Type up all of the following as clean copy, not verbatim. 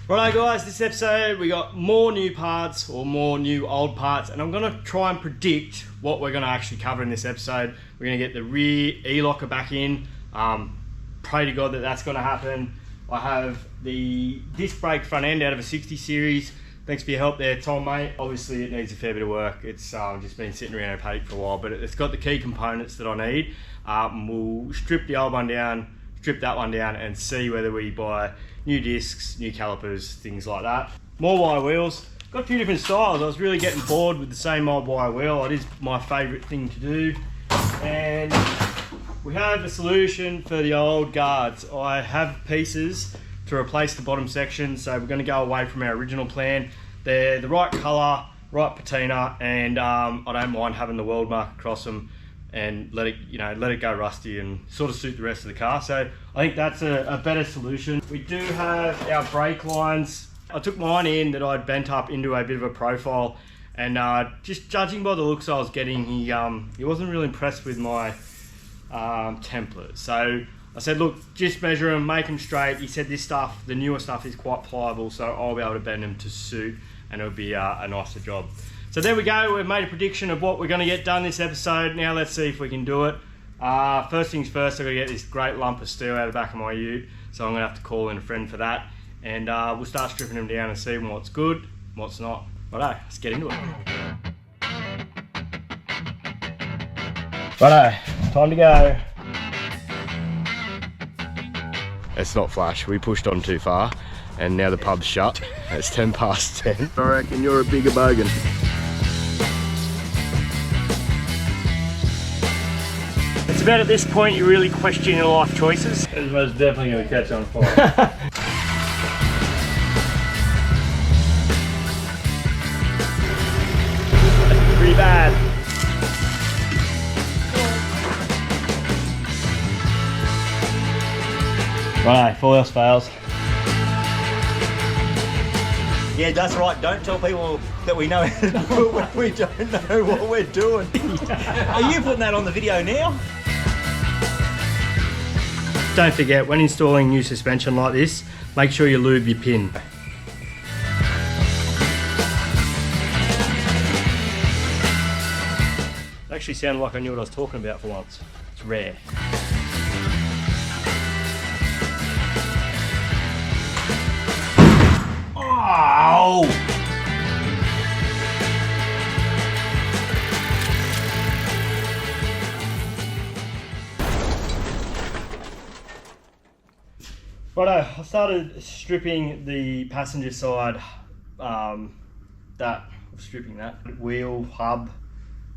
Righto guys, this episode we got more new parts or more new old parts, and I'm going to try and predict what we're going to actually cover in this episode. We're going to get the rear e-locker back in. Pray to God that that's going to happen. I have the disc brake front end out of a 60 series. Thanks for your help there, Tom, mate. Obviously it needs a fair bit of work. It's just been sitting around a paddock for a while, but it's got the key components that I need. We'll strip the old one down, strip that one down, and see whether we buy new discs, new calipers, things like that. More wire wheels. Got a few different styles. I was really getting bored with the same old wire wheel. It is my favourite thing to do. And we have a solution for the old guards. I have pieces to replace the bottom section, so we're going to go away from our original plan. They're the right colour, right patina, and I don't mind having the world mark across them and let it go rusty and sort of suit the rest of the car. So I think that's a better solution. We do have our brake lines. I took mine in that I'd bent up into a bit of a profile, and just judging by the looks I was getting, he wasn't really impressed with my template. So I said, look, just measure them, make them straight. He said this stuff, the newer stuff, is quite pliable, so I'll be able to bend them to suit, and it'll be a nicer job. So there we go, we've made a prediction of what we're going to get done this episode. Now let's see if we can do it. First things first, I've got to get this great lump of steel out of the back of my ute, so I'm going to have to call in a friend for that, and we'll start stripping them down and see what's good, what's not. Righto, let's get into it. Righto, time to go. It's not flash, we pushed on too far, and now the pub's shut. It's 10 past 10. I reckon you're a bigger bogan. It's about at this point you really question your life choices. It's most definitely going to catch on fire. Pretty bad. Right, if all else fails. Yeah, that's right. Don't tell people that we know how to do it when we don't know what we're doing. Are you putting that on the video now? Don't forget, when installing new suspension like this, make sure you lube your pin. It actually sounded like I knew what I was talking about for once. It's rare. Oh! Righto, I started stripping the passenger side, stripping that wheel, hub,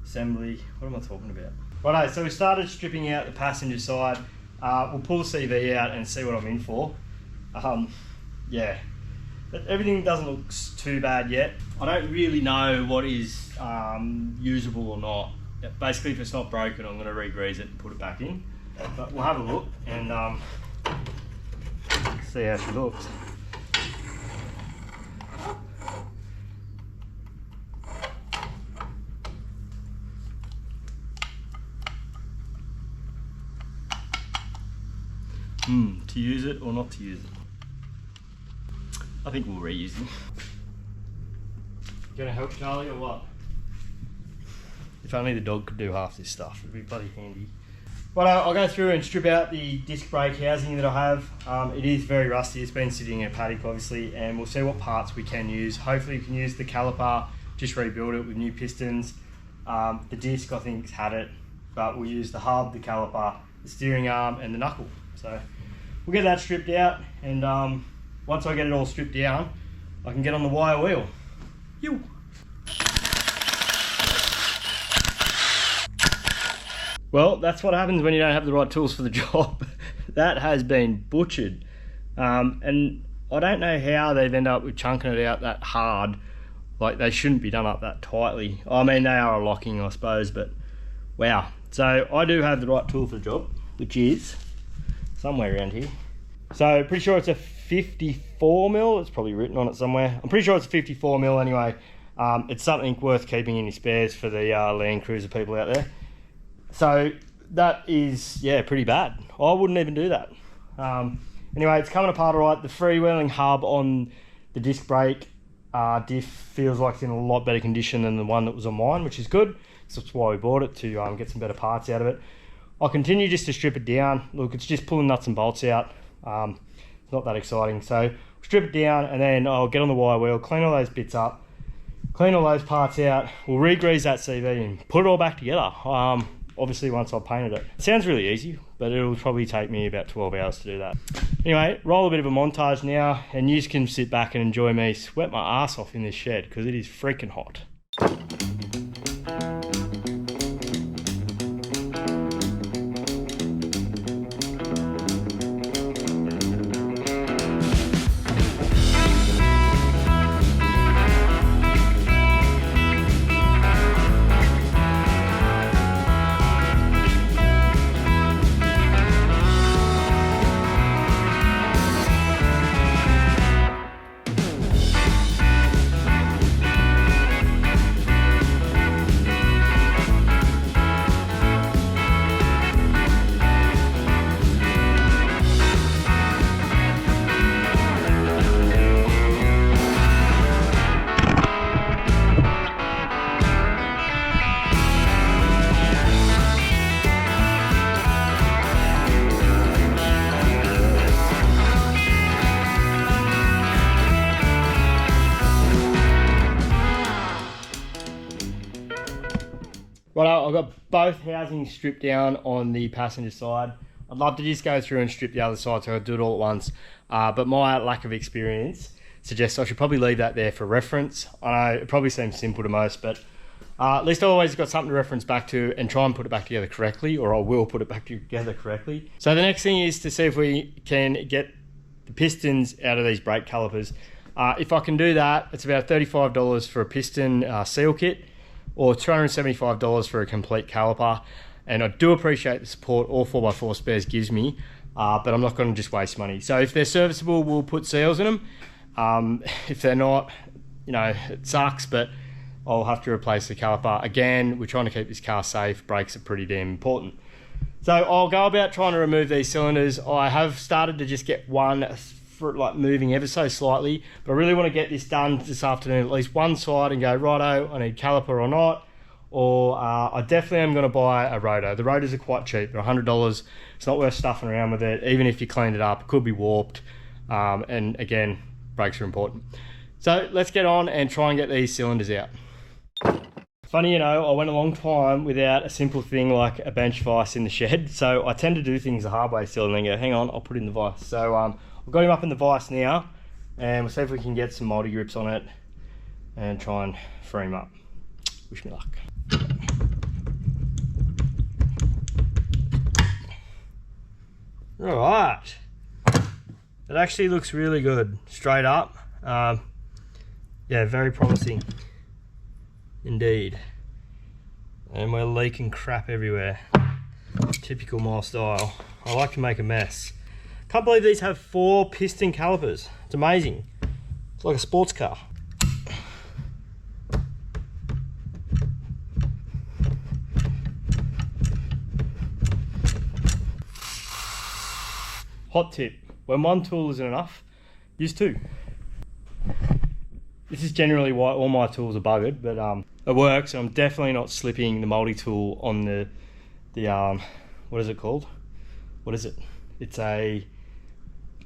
assembly. What am I talking about? Righto, so we started stripping out the passenger side. We'll pull the CV out and see what I'm in for. Yeah, everything doesn't look too bad yet. I don't really know what is usable or not. Basically, if it's not broken, I'm going to re-grease it and put it back in. But we'll have a look and see how she looks. To use it or not to use it? I think we'll reuse it. You gonna help Charlie or what? If only the dog could do half this stuff, it'd be bloody handy. Right, I'll go through and strip out the disc brake housing that I have. It is very rusty, it's been sitting in a paddock obviously, and we'll see what parts we can use. Hopefully we can use the caliper, just rebuild it with new pistons. The disc I think's had it, but we'll use the hub, the caliper, the steering arm and the knuckle. So we'll get that stripped out, and once I get it all stripped down, I can get on the wire wheel. Yo. Well, that's what happens when you don't have the right tools for the job. That has been butchered. And I don't know how they've ended up with chunking it out that hard. Like, they shouldn't be done up that tightly. I mean, they are a locking, I suppose, but wow. So I do have the right tool for the job, which is somewhere around here. So pretty sure it's a 54 mil. It's probably written on it somewhere. I'm pretty sure it's a 54 mil anyway. It's something worth keeping in your spares for the Land Cruiser people out there. So that is, yeah, pretty bad. I wouldn't even do that. Anyway, it's coming apart all right. The freewheeling hub on The disc brake diff feels like it's in a lot better condition than the one that was on mine, which is good. So that's why we bought it, to get some better parts out of it. I'll continue just to strip it down. Look, it's just pulling nuts and bolts out. It's not that exciting. So strip it down, and then I'll get on the wire wheel, clean all those bits up, clean all those parts out. We'll re-grease that CV and put it all back together. Obviously once I've painted it. It sounds really easy, but it'll probably take me about 12 hours to do that. Anyway, roll a bit of a montage now, and you can sit back and enjoy me sweat my ass off in this shed, because it is freaking hot. Righto, I've got both housings stripped down on the passenger side. I'd love to just go through and strip the other side, so I'll do it all at once. But my lack of experience suggests I should probably leave that there for reference. I know it probably seems simple to most, but at least I've always got something to reference back to and try and put it back together correctly, or I will put it back together correctly. So the next thing is to see if we can get the pistons out of these brake calipers. If I can do that, it's about $35 for a piston seal kit, or $275 for a complete caliper. And I do appreciate the support all 4x4 spares gives me, but I'm not going to just waste money. So if they're serviceable, we'll put seals in them. If they're not, you know, it sucks, but I'll have to replace the caliper. Again, we're trying to keep this car safe. Brakes are pretty damn important. So I'll go about trying to remove these cylinders. I have started to just get one for like moving ever so slightly, but I really want to get this done this afternoon, at least one side, and go, righto, I need caliper or not, or I definitely am going to buy a rotor. The rotors are quite cheap, they're $100. It's not worth stuffing around with it. Even if you cleaned it up, it could be warped, and again, brakes are important. So let's get on and try and get these cylinders out. Funny, you know, I went a long time without a simple thing like a bench vise in the shed, so I tend to do things the hard way still, and then go, hang on, I'll put it in the vise. So I've got him up in the vise now, and we'll see if we can get some multi grips on it and try and free him up. Wish me luck. All right, it actually looks really good straight up. Yeah, very promising indeed. And we're leaking crap everywhere. Typical my style. I like to make a mess. Can't believe these have 4 piston calipers. It's amazing. It's like a sports car. Hot tip, when one tool isn't enough, use 2. This is generally why all my tools are buggered, but it works. I'm definitely not slipping the multi-tool on the what is it called? What is it? It's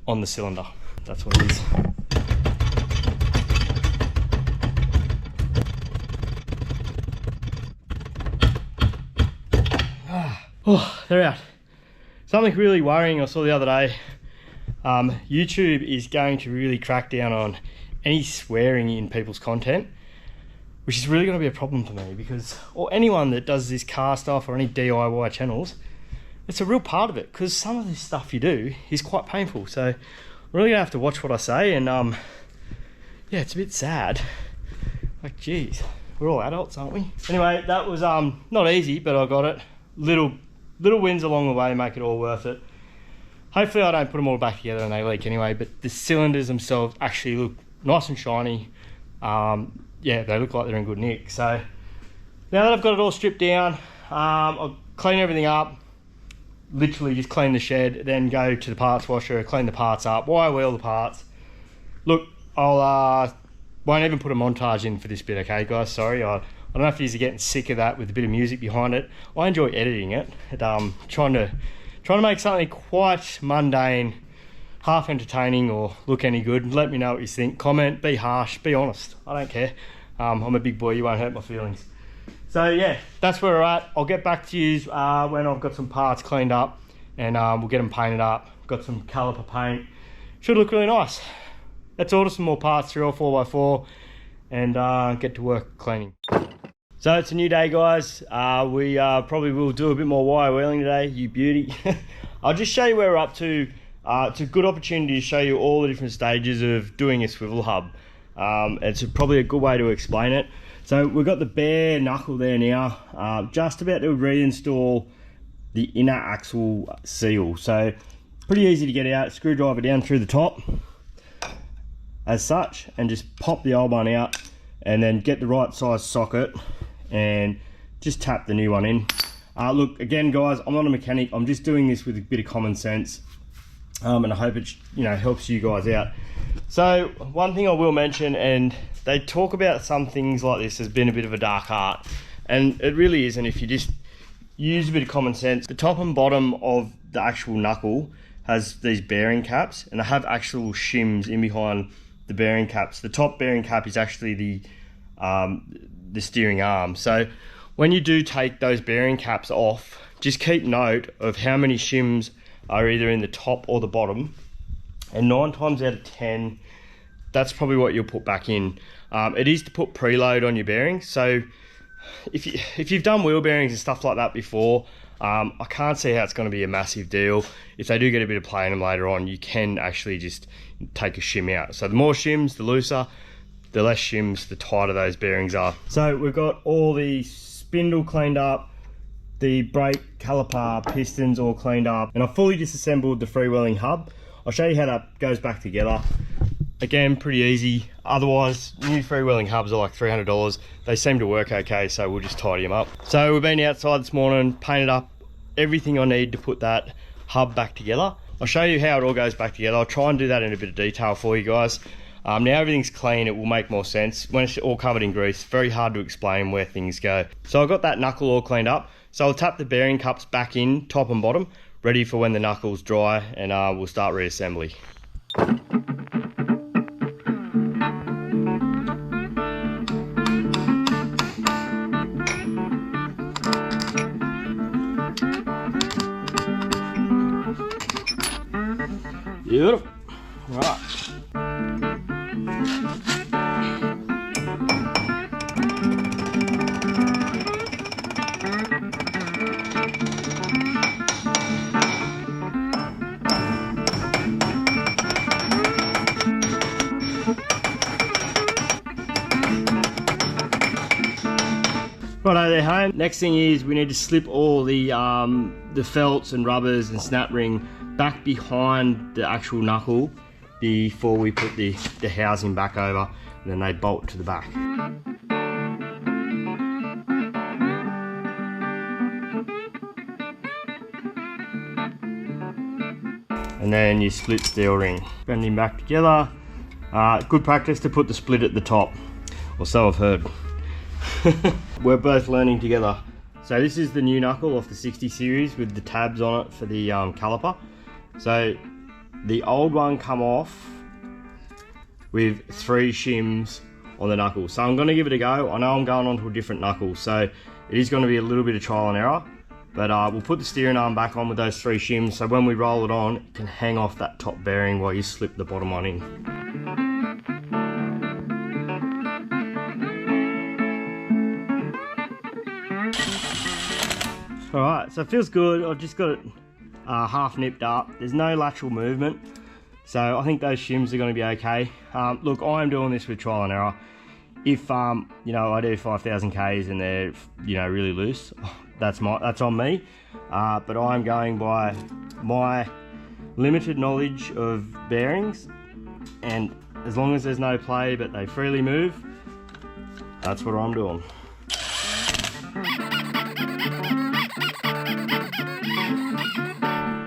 on the cylinder. That's what it is. Oh, they're out. Something really worrying I saw the other day. YouTube is going to really crack down on any swearing in people's content, which is really going to be a problem for me, because, or anyone that does this car stuff or any DIY channels, it's a real part of it, because some of this stuff you do is quite painful. So I'm really gonna have to watch what I say, and yeah, it's a bit sad. Like, geez, we're all adults, aren't we? Anyway, that was not easy, but I got it. Little wins along the way make it all worth it. Hopefully I don't put them all back together and they leak anyway, but the cylinders themselves actually look nice and shiny. Yeah, they look like they're in good nick. So now that I've got it all stripped down, I'll clean everything up, literally just clean the shed, then go to the parts washer, clean the parts up, wire wheel the parts. Look, I'll won't even put a montage in for this bit, okay guys, sorry. I don't know if you're getting sick of that with a bit of music behind it. I enjoy editing it. Trying to make something quite mundane, half entertaining or look any good. Let me know what you think. Comment, be harsh, be honest. I don't care. I'm a big boy, you won't hurt my feelings. So yeah, that's where we're at. I'll get back to you when I've got some parts cleaned up and we'll get them painted up. Got some caliper paint. Should look really nice. Let's order some more parts, 3 or 4x4, and get to work cleaning. So it's a new day, guys. We probably will do a bit more wire wheeling today, you beauty. I'll just show you where we're up to. It's a good opportunity to show you all the different stages of doing a swivel hub. It's probably a good way to explain it. So we've got the bare knuckle there now, just about to reinstall the inner axle seal. So pretty easy to get out, screwdriver down through the top as such, and just pop the old one out and then get the right size socket and just tap the new one in. Look, again guys, I'm not a mechanic, I'm just doing this with a bit of common sense, and I hope it helps you guys out. So one thing I will mention, and they talk about some things like this as being a bit of a dark art, and it really isn't if you just use a bit of common sense. The top and bottom of the actual knuckle has these bearing caps, and they have actual shims in behind the bearing caps. The top bearing cap is actually the steering arm. So when you do take those bearing caps off, just keep note of how many shims are either in the top or the bottom, and 9 times out of 10 that's probably what you'll put back in. It is to put preload on your bearings, so if you've done wheel bearings and stuff like that before, I can't see how it's going to be a massive deal. If they do get a bit of play in them later on, you can actually just take a shim out. So the more shims, the looser; the less shims, the tighter those bearings are. So we've got all the spindle cleaned up, the brake caliper pistons all cleaned up, and I've fully disassembled the freewheeling hub. I'll show you how that goes back together. Again, pretty easy. Otherwise, new freewheeling hubs are like $300. They seem to work okay, so we'll just tidy them up. So we've been outside this morning, painted up everything I need to put that hub back together. I'll show you how it all goes back together. I'll try and do that in a bit of detail for you guys. Now everything's clean, it will make more sense. When it's all covered in grease, very hard to explain where things go. So I've got that knuckle all cleaned up. So I'll tap the bearing cups back in, top and bottom, ready for when the knuckle's dry, and we'll start reassembly. Beautiful. Right. Righto there, home. Next thing is we need to slip all the felts and rubbers and snap ring back behind the actual knuckle before we put the housing back over, and then they bolt to the back. And then you split steel ring. Bending back together. Good practice to put the split at the top, or so I've heard. We're both learning together. So this is the new knuckle off the 60 series with the tabs on it for the caliper. So the old one come off with 3 shims on the knuckle. So I'm going to give it a go. I know I'm going on to a different knuckle, so it is going to be a little bit of trial and error. But we'll put the steering arm back on with those 3 shims, so when we roll it on, it can hang off that top bearing while you slip the bottom one in. Alright, so it feels good. I've just got it half nipped up. There's no lateral movement, so I think those shims are going to be okay. Look, I'm doing this with trial and error. If I do 5,000 Ks and they're really loose, that's on me. But I'm going by my limited knowledge of bearings, and as long as there's no play but they freely move, that's what I'm doing.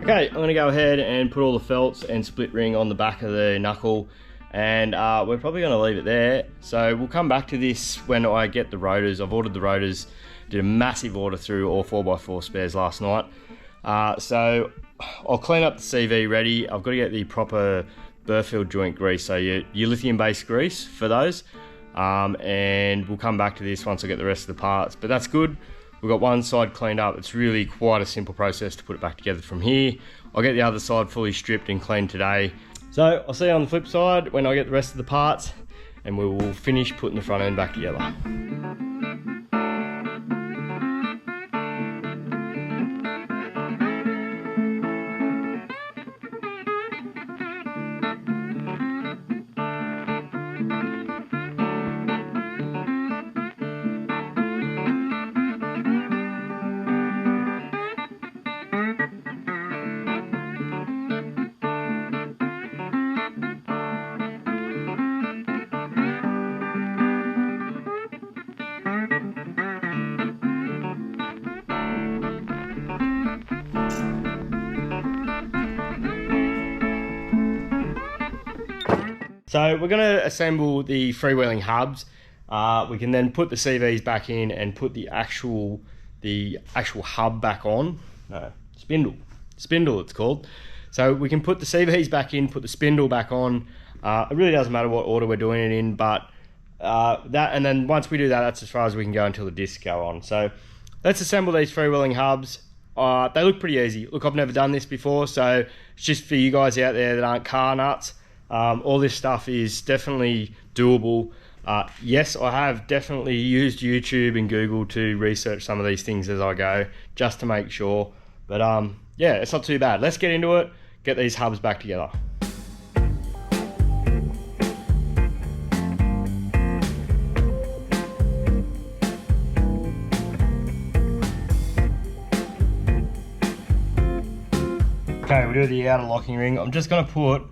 Okay, I'm going to go ahead and put all the felts and split ring on the back of the knuckle. and we're probably going to leave it there. So we'll come back to this when I get the rotors. I've ordered the rotors, did a massive order through all 4x4 spares last night. So I'll clean up the CV ready. I've got to get the proper Burfield joint grease, so your lithium based grease for those. And we'll come back to this once I get the rest of the parts, but that's good. We've got one side cleaned up. It's really quite a simple process to put it back together from here. I'll get the other side fully stripped and cleaned today. So I'll see you on the flip side when I get the rest of the parts, and we will finish putting the front end back together. So we're going to assemble the freewheeling hubs. We can then put the CVs back in and put the actual hub back on. No, spindle it's called. So we can put the CVs back in, put the spindle back on. It really doesn't matter what order we're doing it in, but and then once we do that, that's as far as we can go until the discs go on. So let's assemble these freewheeling hubs. They look pretty easy. Look, I've never done this before, so it's just for you guys out there that aren't car nuts. All this stuff is definitely doable. Yes, I have definitely used YouTube and Google to research some of these things as I go, just to make sure. But yeah, it's not too bad. Let's get into it, get these hubs back together. Okay, we'll do the outer locking ring. I'm just going to put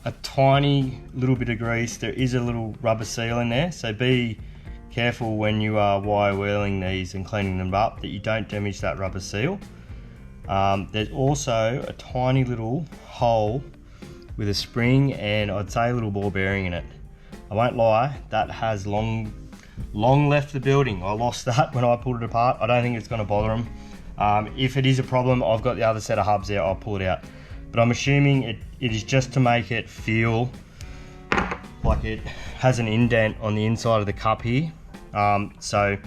a tiny little bit of grease. There is a little rubber seal in there, so be careful when you are wire wheeling these and cleaning them up that you don't damage that rubber seal. There's also a tiny little hole with a spring and I'd say a little ball bearing in it. I won't lie, that has long left the building. I lost that when I pulled it apart. I don't think it's going to bother them. If it is a problem, I've got the other set of hubs there, I'll pull it out. But I'm assuming it is just to make it feel like it has an indent on the inside of the cup here. So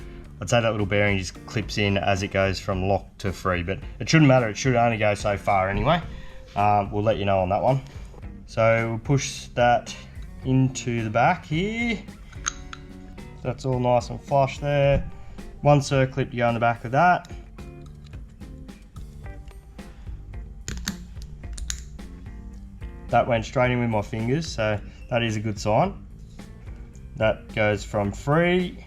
I'd say that little bearing just clips in as it goes from lock to free, but it shouldn't matter. It should only go so far anyway. We'll let you know on that one. So we'll push that into the back here. That's all nice and flush there. One circlip to go on the back of that. That went straight in with my fingers, so that is a good sign. That goes from free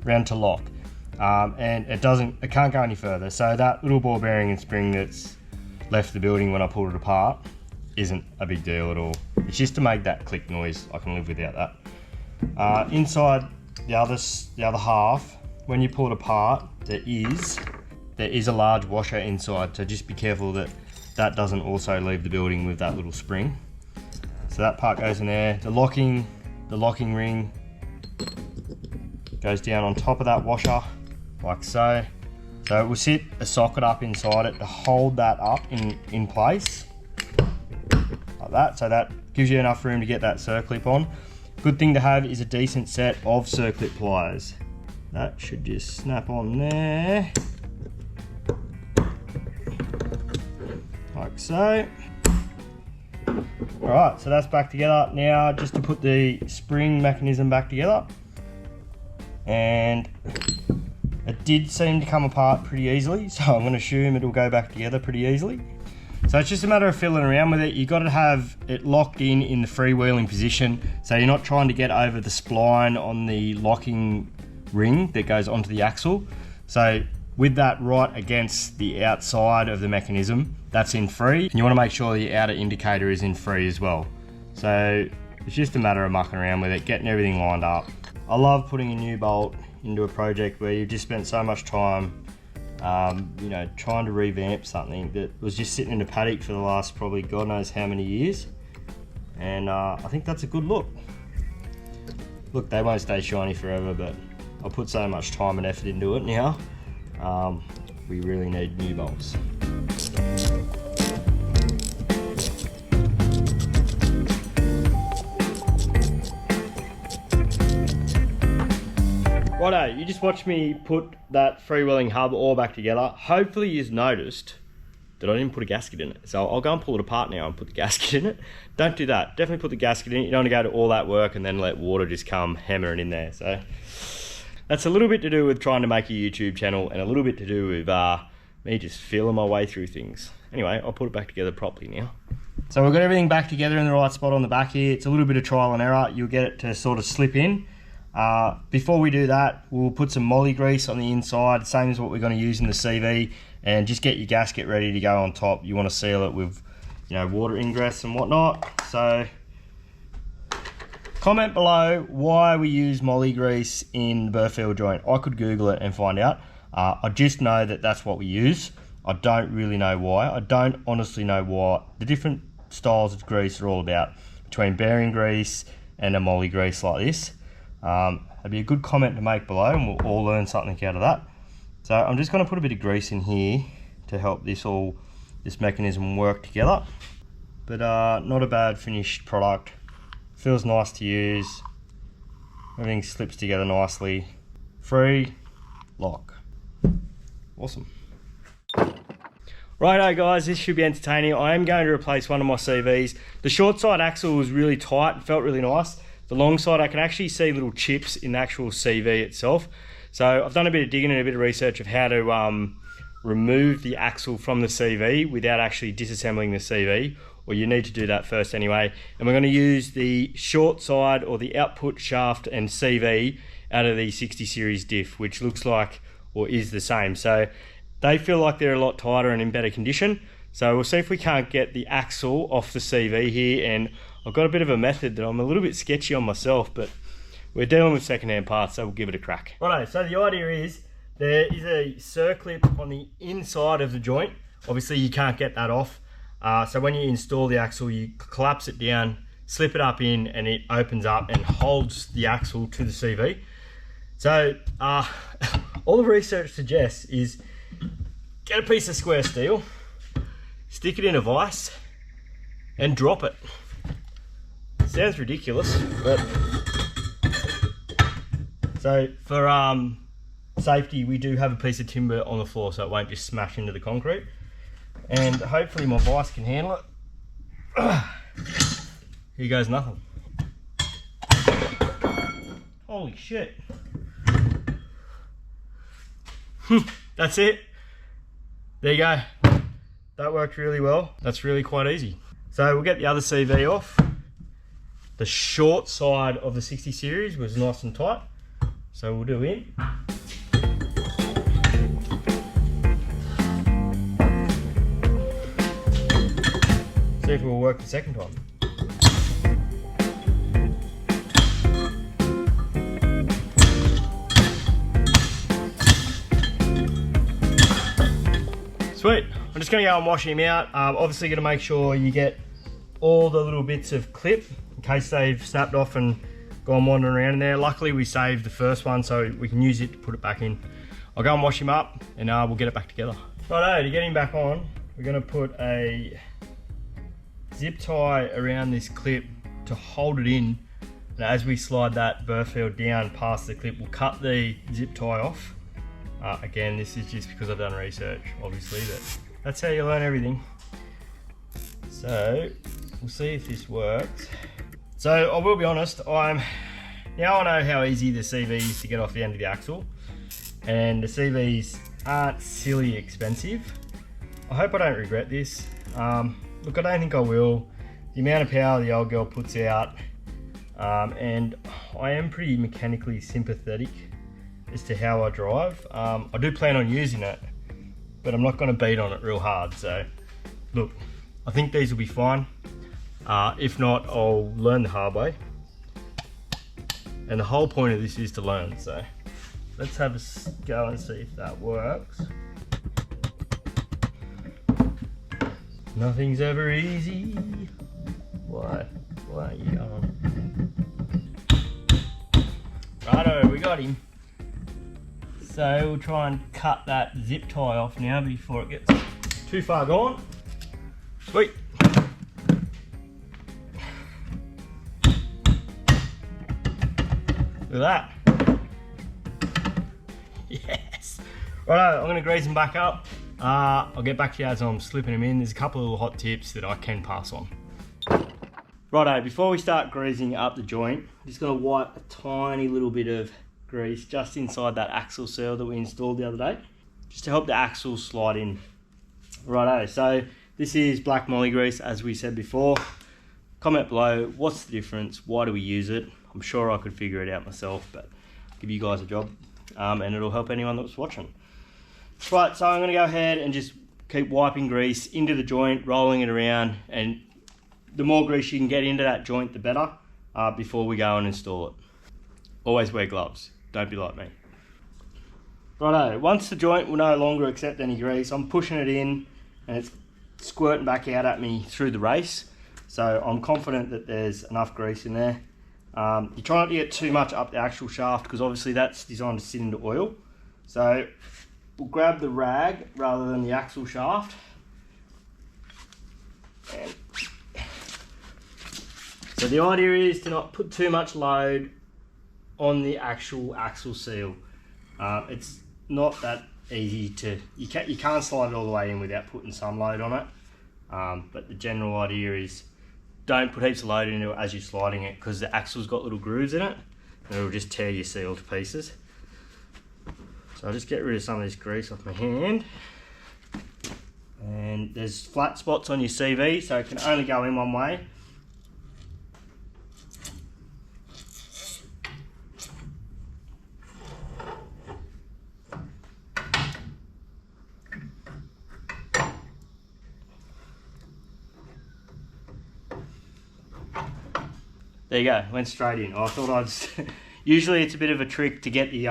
round to lock, and it can't go any further. So that little ball bearing and spring that's left the building when I pulled it apart isn't a big deal at all. It's just to make that click noise. I can live without that. Inside the other half, when you pull it apart, there is a large washer inside. So just be careful that doesn't also leave the building with that little spring. So that part goes in there. The locking ring goes down on top of that washer, like so. So it will sit a socket up inside it to hold that up in place, like that. So that gives you enough room to get that circlip on. Good thing to have is a decent set of circlip pliers. That should just snap on there. Like so. Alright, so that's back together. Now just to put the spring mechanism back together. And it did seem to come apart pretty easily, so I'm going to assume it'll go back together pretty easily. So it's just a matter of fiddling around with it. You've got to have it locked in the freewheeling position, so you're not trying to get over the spline on the locking ring that goes onto the axle. So with that right against the outside of the mechanism, that's in free. And you want to make sure the outer indicator is in free as well. So it's just a matter of mucking around with it, getting everything lined up. I love putting a new bolt into a project where you've just spent so much time you know, trying to revamp something that was just sitting in a paddock for the last probably God knows how many years. and I think that's a good look. Look, they won't stay shiny forever, but I put so much time and effort into it now. We really need new bolts. Righto, you just watched me put that freewheeling hub all back together. Hopefully you've noticed that I didn't put a gasket in it. So I'll go and pull it apart now and put the gasket in it. Don't do that. Definitely put the gasket in it. You don't want to go to all that work and then let water just come hammering in there. So that's a little bit to do with trying to make a YouTube channel and a little bit to do with me just feeling my way through things. Anyway, I'll put it back together properly now. So we've got everything back together in the right spot on the back here. It's a little bit of trial and error. You'll get it to sort of slip in. Before we do that, we'll put some molly grease on the inside, same as what we're going to use in the CV, and just get your gasket ready to go on top. You want to seal it with, you know, water ingress and whatnot. So comment below why we use molly grease in the Burfield joint. I could Google it and find out. I just know that that's what we use. I don't really know why. I don't honestly know what the different styles of grease are all about between bearing grease and a molly grease like this. That'd be a good comment to make below, and we'll all learn something out of that. So I'm just going to put a bit of grease in here to help this mechanism work together. But not a bad finished product. Feels nice to use. Everything slips together nicely. Free, lock. Awesome. Righto guys, this should be entertaining. I am going to replace one of my CVs. The short side axle was really tight and felt really nice. The long side, I can actually see little chips in the actual CV itself. So I've done a bit of digging and a bit of research of how to remove the axle from the CV without actually disassembling the CV, or you need to do that first anyway. And we're going to use the short side or the output shaft and CV out of the 60 series diff, which looks like or is the same. So they feel like they're a lot tighter and in better condition. So we'll see if we can't get the axle off the CV here, and I've got a bit of a method that I'm a little bit sketchy on myself, but we're dealing with second-hand parts, so we'll give it a crack. Righto, so the idea is there is a circlip on the inside of the joint. Obviously you can't get that off. So when you install the axle, you collapse it down, slip it up in, and it opens up and holds the axle to the CV. So all the research suggests is get a piece of square steel, stick it in a vise, and drop it. Sounds ridiculous, but so for safety, we do have a piece of timber on the floor so it won't just smash into the concrete, and hopefully my vise can handle it. Here goes nothing. Holy shit. That's it. There you go. That worked really well. That's really quite easy. So we'll get the other CV off. The short side of the 60 series was nice and tight, so we'll do in. See if it will work the second time. Sweet. I'm just going to go and wash him out. Obviously going to make sure you get all the little bits of clip in case they've snapped off and gone wandering around in there. Luckily we saved the first one so we can use it to put it back in. I'll go and wash him up and we'll get it back together. Righto, to get him back on, we're going to put a zip tie around this clip to hold it in. And as we slide that Burfield down past the clip, we'll cut the zip tie off. Again, this is just because I've done research, obviously, but that's how you learn everything. So we'll see if this works. So I will be honest, now I know how easy the CV is to get off the end of the axle, and the CVs aren't silly expensive. I hope I don't regret this. Look, I don't think I will. The amount of power the old girl puts out, and I am pretty mechanically sympathetic as to how I drive. I do plan on using it, but I'm not going to beat on it real hard. So look, I think these will be fine. If not, I'll learn the hard way. And the whole point of this is to learn. So let's have a go and see if that works. Nothing's ever easy. Why Where are you going? Righto, we got him. So we'll try and cut that zip tie off now before it gets too far gone. Sweet. Look at that. Yes. Righto, I'm going to grease them back up. I'll get back to you as I'm slipping them in. There's a couple of little hot tips that I can pass on. Righto, before we start greasing up the joint, I'm just going to wipe a tiny little bit of grease just inside that axle seal that we installed the other day, just to help the axle slide in. Righto, so this is black moly grease, as we said before. Comment below, what's the difference? Why do we use it? I'm sure I could figure it out myself, but I'll give you guys a job, and it'll help anyone that's watching. Right, so I'm going to go ahead and just keep wiping grease into the joint, rolling it around, and the more grease you can get into that joint, the better, before we go and install it. Always wear gloves, don't be like me. Righto, once the joint will no longer accept any grease, I'm pushing it in and it's squirting back out at me through the race. So I'm confident that there's enough grease in there. You try not to get too much up the actual shaft because obviously that's designed to sit into oil. So we'll grab the rag rather than the axle shaft. And so the idea is to not put too much load on the actual axle seal. It's not that easy to, you can't slide it all the way in without putting some load on it. But the general idea is don't put heaps of load into it as you're sliding it because the axle's got little grooves in it and it'll just tear your seal to pieces. So I'll just get rid of some of this grease off my hand. And there's flat spots on your CV, so it can only go in one way. There you go, went straight in. I thought I'd just, usually it's a bit of a trick to get the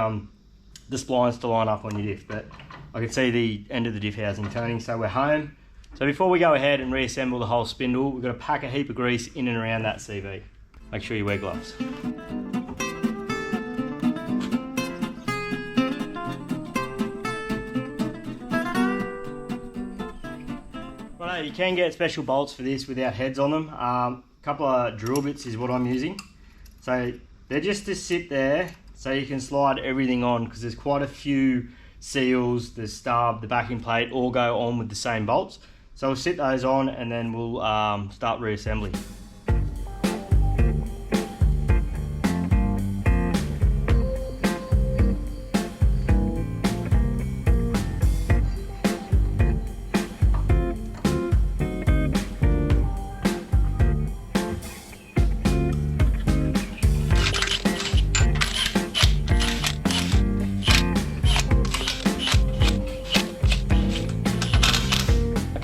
splines to line up on your diff, but I can see the end of the diff housing turning, so we're home. So before we go ahead and reassemble the whole spindle, we've got to pack a heap of grease in and around that CV. Make sure you wear gloves. Right, you can get special bolts for this without heads on them. Couple of drill bits is what I'm using. So they're just to sit there so you can slide everything on because there's quite a few seals, the stub, the backing plate all go on with the same bolts. So we'll sit those on and then we'll start reassembling.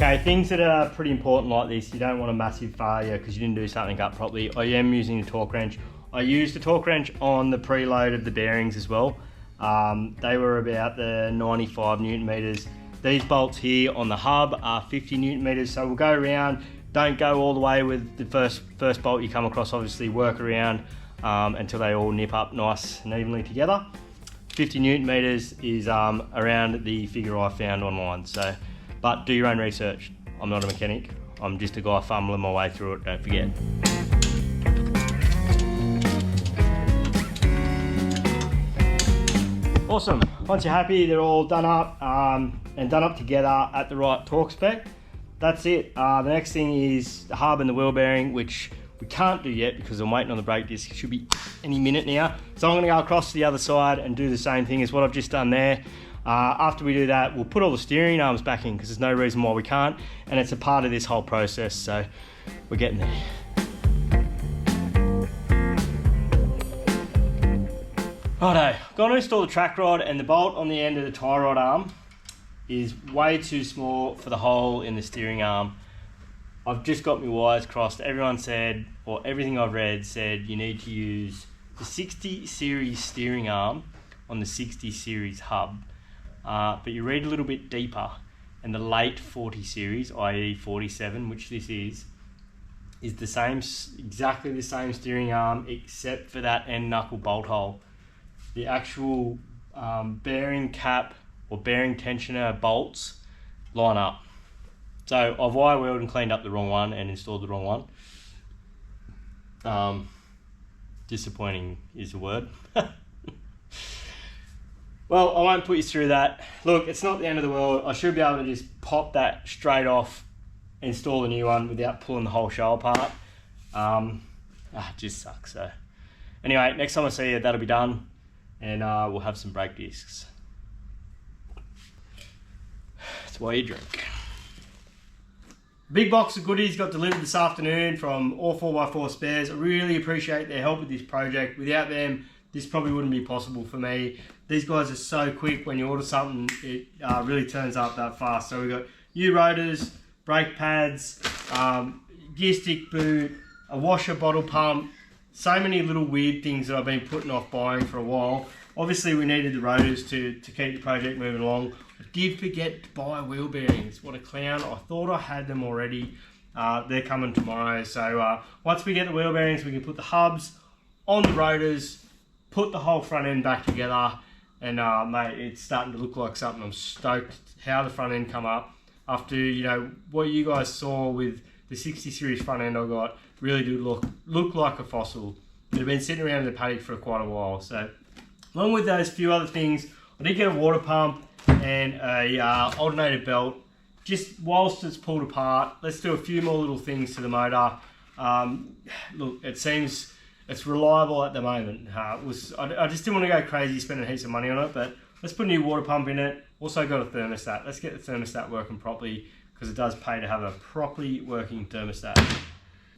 Okay, things that are pretty important like this, you don't want a massive failure because you didn't do something up properly. I am using a torque wrench. I used a torque wrench on the preload of the bearings as well. They were about the 95 Newton meters. These bolts here on the hub are 50 Newton meters, so we'll go around. Don't go all the way with the first bolt you come across, obviously work around until they all nip up nice and evenly together. 50 Newton meters is around the figure I found online. So. But do your own research. I'm not a mechanic. I'm just a guy fumbling my way through it, don't forget. Awesome. Once you're happy, they're all done up and done up together at the right torque spec. That's it. The next thing is the hub and the wheel bearing, which we can't do yet because I'm waiting on the brake disc. It should be any minute now. So I'm gonna go across to the other side and do the same thing as what I've just done there. After we do that, we'll put all the steering arms back in because there's no reason why we can't, and it's a part of this whole process, so we're getting there. Righto, going to install the track rod, and the bolt on the end of the tie rod arm is way too small for the hole in the steering arm. I've just got my wires crossed. Everyone said, or everything I've read said, you need to use the 60 series steering arm on the 60 series hub. But you read a little bit deeper, and the late 40 series, i.e. 47, which this is, is the same, exactly the same steering arm, except for that end knuckle bolt hole. The actual bearing cap or bearing tensioner bolts line up. So I've wire wheeled and cleaned up the wrong one and installed the wrong one. Disappointing is the word. Well, I won't put you through that. Look, it's not the end of the world. I should be able to just pop that straight off, install a new one without pulling the whole show apart. It just sucks. So anyway, next time I see you, that'll be done, and we'll have some brake discs. That's why you drink. Big box of goodies got delivered this afternoon from All 4x4 Spares. I really appreciate their help with this project. Without them, this probably wouldn't be possible for me. These guys are so quick. When you order something, it really turns up that fast. So we've got new rotors, brake pads, gear stick boot, a washer bottle pump, so many little weird things that I've been putting off buying for a while. Obviously we needed the rotors to keep the project moving along. I did forget to buy wheel bearings. What a clown. I thought I had them already. They're coming tomorrow. So once we get the wheel bearings, we can put the hubs on the rotors, put the whole front end back together, and mate, it's starting to look like something. I'm stoked how the front end come up after, you know, what you guys saw with the 60 series front end I got. Really do look like a fossil. It had been sitting around in the paddock for quite a while. So along with those few other things, I did get a water pump and a alternator belt. Just whilst it's pulled apart, let's do a few more little things to the motor. Look, it seems it's reliable at the moment. I just didn't want to go crazy spending heaps of money on it, but let's put a new water pump in it. Also got a thermostat. Let's get the thermostat working properly, because it does pay to have a properly working thermostat.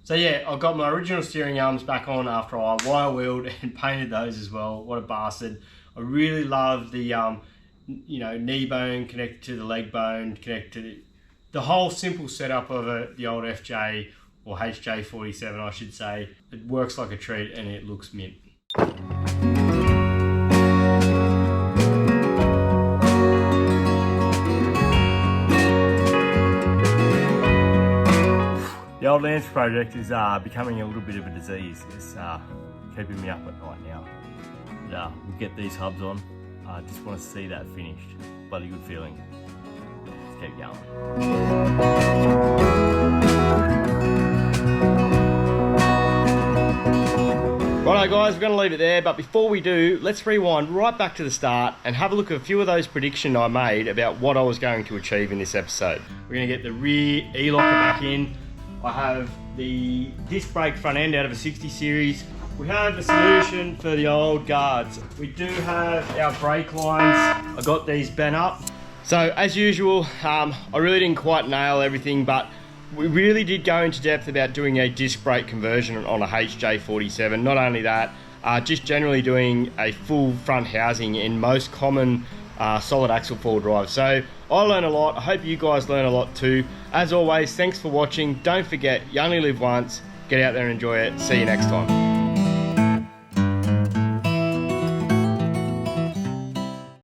So yeah, I got my original steering arms back on after I wire wheeled and painted those as well. What a bastard. I really love the you know, knee bone connected to the leg bone, connected to the whole simple setup of the old FJ or HJ47, I should say. It works like a treat and it looks mint. The old Lance project is becoming a little bit of a disease. It's keeping me up at night now. But, we'll get these hubs on. I just want to see that finished. Bloody good feeling. Let's keep going. Righto guys, we're going to leave it there, but before we do, let's rewind right back to the start and have a look at a few of those predictions I made about what I was going to achieve in this episode. We're going to get the rear E-locker back in. I have the disc brake front end out of a 60 series. We have a solution for the old guards. We do have our brake lines. I got these bent up. So as usual, I really didn't quite nail everything, but we really did go into depth about doing a disc brake conversion on a HJ47. Not only that, just generally doing a full front housing in most common solid axle four-wheel drive. So I learned a lot. I hope you guys learn a lot too. As always, thanks for watching. Don't forget, you only live once. Get out there and enjoy it. See you next time.